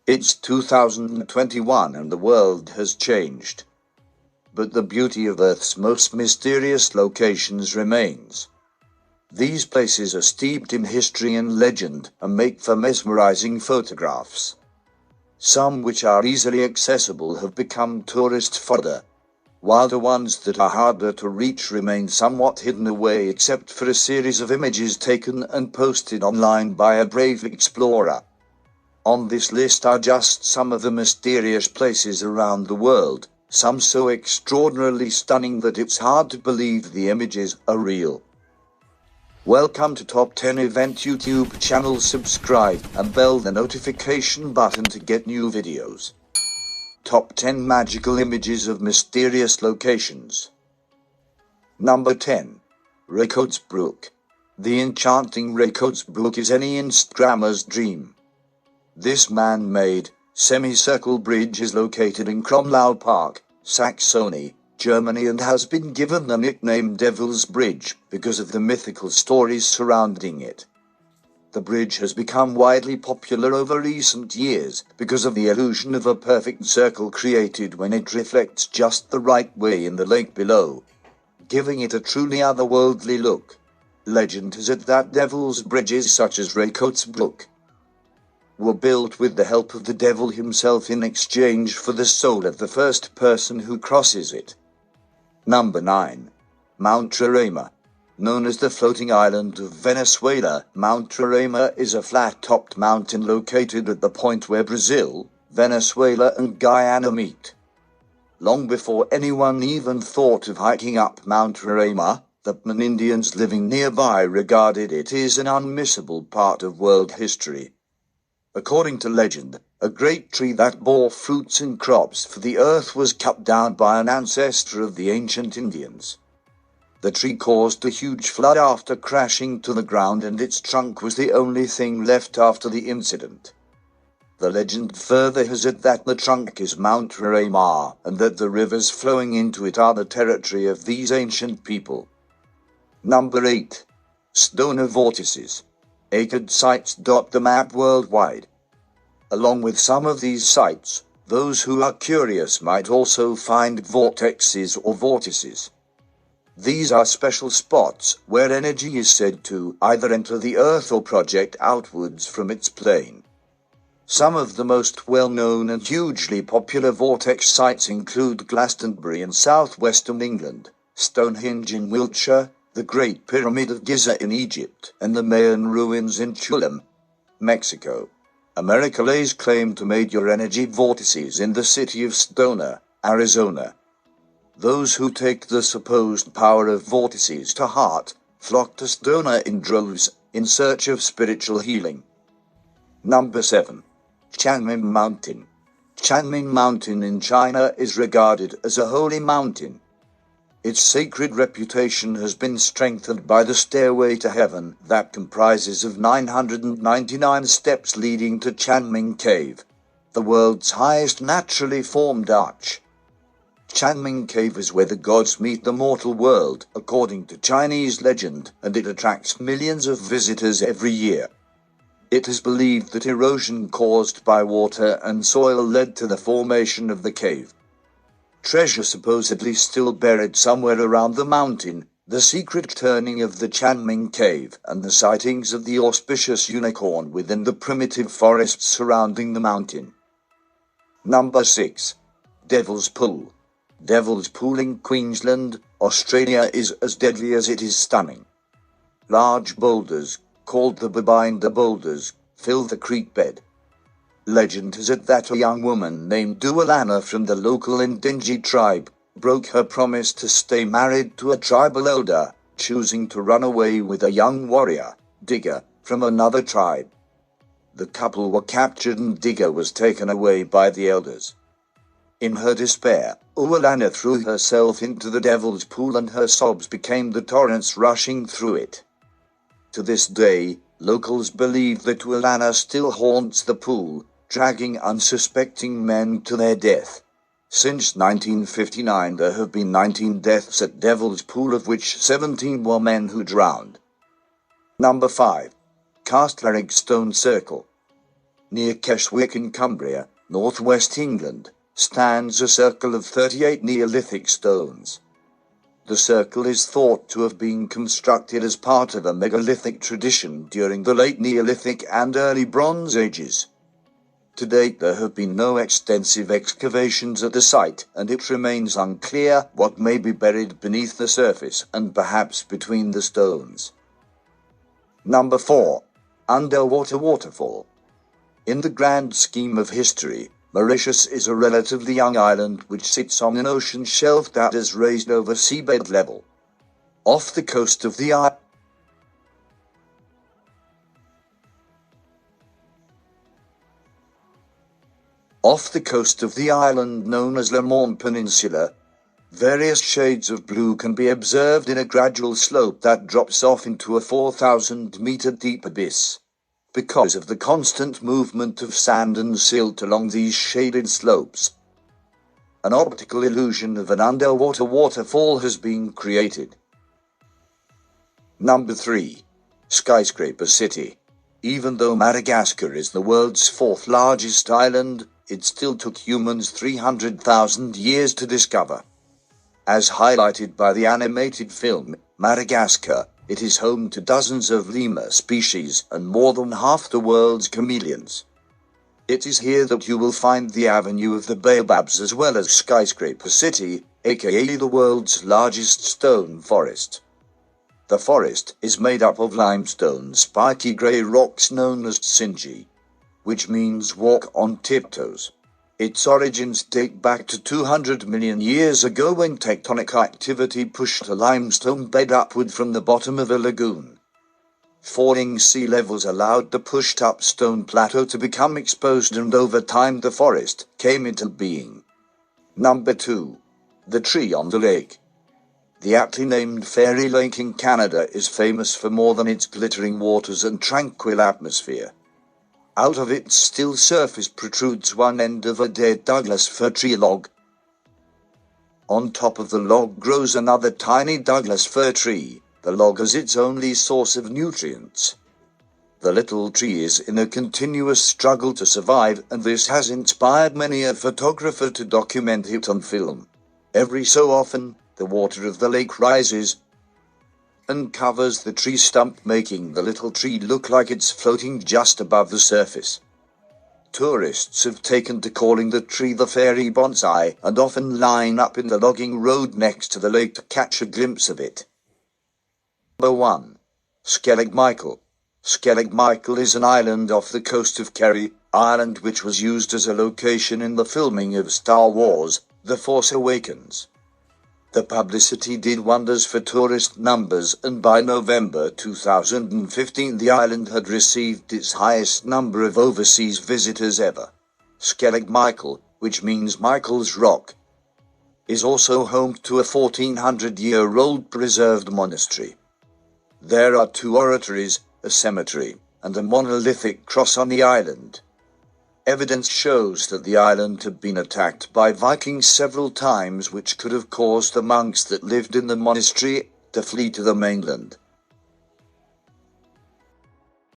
It's 2021 and the world has changed. But the beauty of Earth's most mysterious locations remains. These places are steeped in history and legend and make for mesmerizing photographs. Some which are easily accessible have become tourist fodder, while the ones that are harder to reach remain somewhat hidden away except for a series of images taken and posted online by a brave explorer. On this list are just some of the mysterious places around the world, some so extraordinarily stunning that it's hard to believe the images are real. Welcome to Top 10 Event YouTube channel. Subscribe and bell the notification button to get new videos. Top 10 Magical Images of Mysterious Locations. Number 10. Riddlesbrooke. The enchanting Riddlesbrooke is any Instagrammer's dream. This man-made, semicircle bridge is located in Cromlau Park, Saxony, Germany, and has been given the nickname Devil's Bridge because of the mythical stories surrounding it. The bridge has become widely popular over recent years because of the illusion of a perfect circle created when it reflects just the right way in the lake below, giving it a truly otherworldly look. Legend has it that Devil's Bridges such as Riddlesbrooke were built with the help of the devil himself in exchange for the soul of the first person who crosses it. Number 9. Mount Roraima. Known as the floating island of Venezuela, Mount Roraima is a flat-topped mountain located at the point where Brazil, Venezuela and Guyana meet. Long before anyone even thought of hiking up Mount Roraima, the Indians living nearby regarded it as an unmissable part of world history. According to legend, a great tree that bore fruits and crops for the earth was cut down by an ancestor of the ancient Indians. The tree caused a huge flood after crashing to the ground, and its trunk was the only thing left after the incident. The legend further has it that the trunk is Mount Roraima, and that the rivers flowing into it are the territory of these ancient people. Number 8. Stoner Vortices. Acred sites dot the map worldwide. Along with some of these sites, those who are curious might also find vortexes or vortices. These are special spots where energy is said to either enter the earth or project outwards from its plane. Some of the most well-known and hugely popular vortex sites include Glastonbury in southwestern England, Stonehenge in Wiltshire, the Great Pyramid of Giza in Egypt, and the Mayan ruins in Tulum, Mexico. America lays claim to major energy vortices in the city of Stoner, Arizona. Those who take the supposed power of vortices to heart flock to Stoner in droves in search of spiritual healing. Number 7. Changmin Mountain. Changmin Mountain in China is regarded as a holy mountain. Its sacred reputation has been strengthened by the stairway to heaven that comprises of 999 steps leading to Changmin Cave, the world's highest naturally formed arch. Changmin Cave is where the gods meet the mortal world, according to Chinese legend, and it attracts millions of visitors every year. It is believed that erosion caused by water and soil led to the formation of the cave. Treasure supposedly still buried somewhere around the mountain, the secret turning of the Changmin Cave, and the sightings of the auspicious unicorn within the primitive forests surrounding the mountain. Number 6. Devil's Pool. Devil's Pool in Queensland, Australia is as deadly as it is stunning. Large boulders, called the Babinda boulders, fill the creek bed. Legend has it that a young woman named Dualana from the local Ndingi tribe broke her promise to stay married to a tribal elder, choosing to run away with a young warrior, Digger, from another tribe. The couple were captured and Digger was taken away by the elders. In her despair, Dualana threw herself into the Devil's Pool and her sobs became the torrents rushing through it. To this day, locals believe that Dualana still haunts the pool, dragging unsuspecting men to their death. Since 1959 there have been 19 deaths at Devil's Pool, of which 17 were men who drowned. Number 5. Castlerigg Stone Circle. near Keswick in Cumbria, northwest England, stands a circle of 38 Neolithic stones. The circle is thought to have been constructed as part of a megalithic tradition during the late Neolithic and early Bronze Ages. To date, there have been no extensive excavations at the site, and it remains unclear what may be buried beneath the surface and perhaps between the stones. Number 4. Underwater waterfall. In the grand scheme of history, Mauritius is a relatively young island which sits on an ocean shelf that is raised over seabed level. Off the coast of the island, known as Le Morne Peninsula, various shades of blue can be observed in a gradual slope that drops off into a 4,000-meter deep abyss. Because of the constant movement of sand and silt along these shaded slopes, an optical illusion of an underwater waterfall has been created. Number 3. Skyscraper City. Even though Madagascar is the world's 4th largest island, it still took humans 300,000 years to discover. As highlighted by the animated film, Madagascar, it is home to dozens of lemur species and more than half the world's chameleons. It is here that you will find the Avenue of the Baobabs as well as Skyscraper City, aka the world's largest stone forest. The forest is made up of limestone spiky grey rocks known as tsingy, which means walk on tiptoes. Its origins date back to 200 million years ago when tectonic activity pushed a limestone bed upward from the bottom of a lagoon. Falling sea levels allowed the pushed-up stone plateau to become exposed, and over time the forest came into being. Number 2. The Tree on the Lake. The aptly named Fairy Lake in Canada is famous for more than its glittering waters and tranquil atmosphere. Out of its still surface protrudes one end of a dead Douglas fir tree log. On top of the log grows another tiny Douglas fir tree. The log is its only source of nutrients. The little tree is in a continuous struggle to survive, and this has inspired many a photographer to document it on film. Every so often, the water of the lake rises and covers the tree stump, making the little tree look like it's floating just above the surface. Tourists have taken to calling the tree the fairy bonsai and often line up in the logging road next to the lake to catch a glimpse of it. Number 1. Skellig Michael. Skellig Michael is an island off the coast of Kerry, Ireland, which was used as a location in the filming of Star Wars: The Force Awakens. The publicity did wonders for tourist numbers, and by November 2015 the island had received its highest number of overseas visitors ever. Skellig Michael, which means Michael's Rock, is also home to a 1400-year-old preserved monastery. There are 2 oratories, a cemetery, and a monolithic cross on the island. Evidence shows that the island had been attacked by Vikings several times, which could have caused the monks that lived in the monastery to flee to the mainland.